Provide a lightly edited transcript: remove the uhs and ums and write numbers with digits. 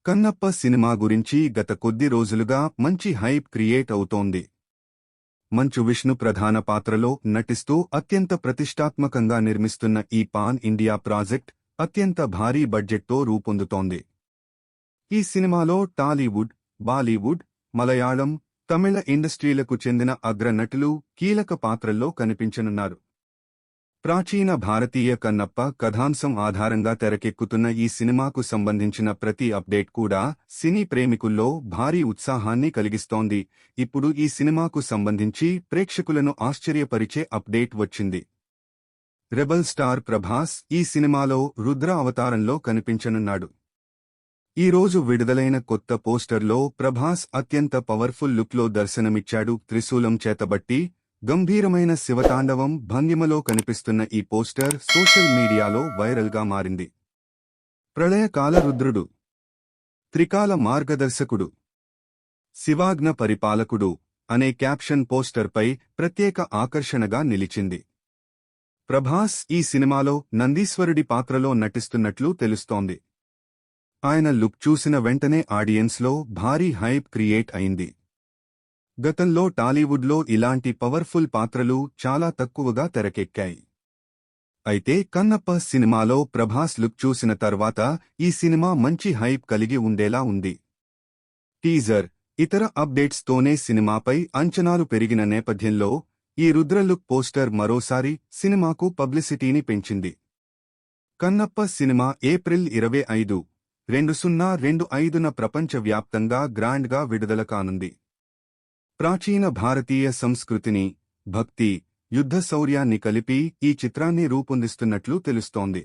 Kannappa cinema గురించి గత కొద్ది రోజులుగా మంచి హైప్ క్రియేట్ అవుతోంది. మంచు విష్ణు ప్రధాన పాత్రలో నటిస్తూ అత్యంత ప్రతిష్టాత్మకంగా నిర్మిస్తున్న ఈ పాన్ ఇండియా ప్రాజెక్ట్ అత్యంత భారీ బడ్జెట్తో రూపొందుతోంది. ఈ సినిమాలో టాలీవుడ్, బాలీవుడ్, మలయాళం, తమిళ ఇండస్ట్రీలకు చెందిన అగ్ర నటులు కీలక పాత్రల్లో కనిపించనున్నారు. ప్రాచీన భారతీయ కన్నప్ప కథాంశం ఆధారంగా తెరకెక్కుతున్న ఈ సినిమాకు సంబంధించిన ప్రతి అప్డేట్ కూడా సినీ ప్రేమికుల్లో భారీ ఉత్సాహాన్ని కలిగిస్తోంది. ఇప్పుడు ఈ సినిమాకు సంబంధించి ప్రేక్షకులను ఆశ్చర్యపరిచే అప్డేట్ వచ్చింది. రెబల్ స్టార్ ప్రభాస్ ఈ సినిమాలో రుద్ర అవతారంలో కనిపించనున్నాడు. ఈ రోజు విడుదలైన కొత్త పోస్టర్లో ప్రభాస్ అత్యంత పవర్ఫుల్ లుక్లో దర్శనమిచ్చాడు. త్రిశూలం చేతబట్టి గంభీరమైన శివతాండవం భంగిమలో కనిపిస్తున్న ఈ పోస్టర్ సోషల్ మీడియాలో వైరల్గా మారింది. ప్రళయకాల రుద్రుడు, త్రికాల మార్గదర్శకుడు, శివాజ్ఞ పరిపాలకుడు అనే క్యాప్షన్ పోస్టర్పై ప్రత్యేక ఆకర్షణగా నిలిచింది. ప్రభాస్ ఈ సినిమాలో నందీశ్వరుడి పాత్రలో నటిస్తున్నట్లు తెలుస్తోంది. ఆయన లుక్ చూసిన వెంటనే ఆడియన్స్లో భారీ హైప్ క్రియేట్ అయింది. గతంలో టాలీవుడ్లో ఇలాంటి పవర్ఫుల్ పాత్రలు చాలా తక్కువగా తెరకెక్కాయి. అయితే కన్నప్ప సినిమాలో ప్రభాస్ లుక్ చూసిన తర్వాత ఈ సినిమా మంచి హైప్ కలిగి ఉండేలా ఉంది. టీజర్, ఇతర అప్డేట్స్తోనే సినిమాపై అంచనాలు పెరిగిన నేపథ్యంలో ఈ రుద్ర లుక్ పోస్టర్ మరోసారి సినిమాకు పబ్లిసిటీని పెంచింది. కన్నప్ప సినిమా ఏప్రిల్ 25, 2025న ప్రపంచవ్యాప్తంగా గ్రాండ్గా విడుదల కానుంది. ప్రాచీన భారతీయ సంస్కృతిని, భక్తి, యుద్ధ శౌర్యాన్ని కలిపి ఈ చిత్రాన్ని రూపొందిస్తున్నట్లు తెలుస్తోంది.